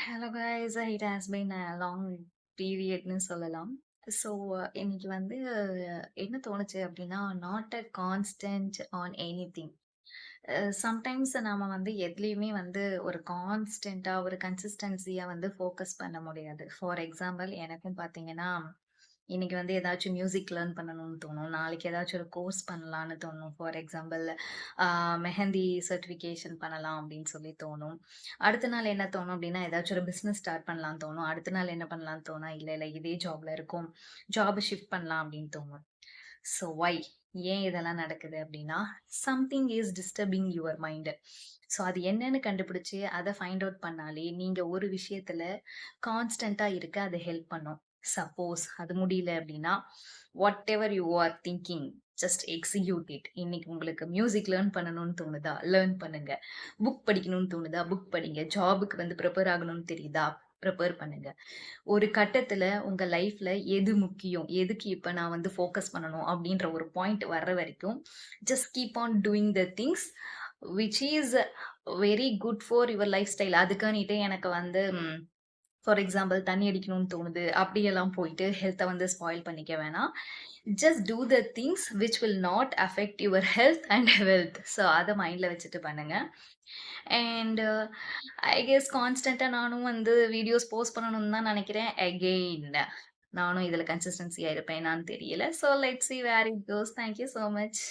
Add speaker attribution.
Speaker 1: Hello guys, it has been a long பீரியட்ன்னு சொல்லலாம். So இன்னைக்கு வந்து என்ன தோணுச்சு அப்படின்னா, not a constant on anything. Sometimes நாம வந்து எதுலயுமே வந்து ஒரு கான்ஸ்டன்ட்டா, ஒரு கன்சிஸ்டன்சியா வந்து ஃபோக்கஸ் பண்ண முடியாது. ஃபார் எக்ஸாம்பிள் எனக்கும் பார்த்தீங்கன்னா, இன்னைக்கு வந்து ஏதாச்சும் மியூசிக் லேர்ன் பண்ணணும்னு தோணும். நாளைக்கு ஏதாச்சும் ஒரு கோர்ஸ் பண்ணலான்னு தோணும். ஃபார் எக்ஸாம்பிள் ஆ மெஹந்தி சர்டிஃபிகேஷன் பண்ணலாம் அப்படின்னு சொல்லி தோணும். அடுத்த நாள் என்ன தோணும் அப்படின்னா, ஏதாச்சும் ஒரு பிசினஸ் ஸ்டார்ட் பண்ணலான்னு தோணும். அடுத்த நாள் என்ன பண்ணலான்னு தோணும், இல்ல, இல்ல இதே ஜாப்ல இருக்கோம். ஜாப் ஷிஃப்ட் பண்ணலாம் அப்படின்னு தோணும். So why? ஏன் இதெல்லாம் நடக்குது அப்படின்னா, something is disturbing your mind. So அது என்னன்னு கண்டுபிடிச்சு அத ஃபைண்ட் அவுட் பண்ணாலே, நீங்க ஒரு விஷயத்துல கான்ஸ்டன்ட்டா இருக்க அது ஹெல்ப் பண்ணும். சப்போஸ் அது முடியல அப்படின்னா, what ever you are thinking just execute it. இன்னைக்கு உங்களுக்கு மியூசிக் லேர்ன் பண்ணணும்னு தோணுதா? லேர்ன் பண்ணுங்க. புக் படிக்கணும்னு தோணுதா? புக் படிங்க. ஜாபுக்கு வந்து ப்ரிப்பேர் ஆகணும்னு தெரியுதா? ப்ரிப்பேர் பண்ணுங்க. ஒரு கட்டத்துல உங்க லைஃப்ல எது முக்கியம்? எதுக்கு இப்ப நான் வந்து ஃபோக்கஸ் பண்ணணும்? அப்படின்ற ஒரு பாயிண்ட் வர்ற வரைக்கும், just keep on doing the things which is very good for your lifestyle. அதுக்கானிட்டு எனக்கு வந்து ஃபார் எக்ஸாம்பிள் தண்ணி அடிக்கணும்னு தோணுது. அப்படியெல்லாம் போயிட்டு ஹெல்த்த வந்து ஸ்பாயில் பண்ணிக்க வேணாம். Just do the things which will not affect your health and wealth. So அத மைண்ட்ல வச்சுட்டு பண்ணுங்க. அண்ட் ஐ கெஸ் கான்ஸ்டன்ட்டா நானும் வந்து வீடியோஸ் போஸ்ட் பண்ணணும்னு தான் நெனைக்கிறேன். அகெயின் நானும் இதுல கன்சிஸ்டன்சியா இருப்பேனான்னு தெரியல. So let's see where it goes. Thank you so much.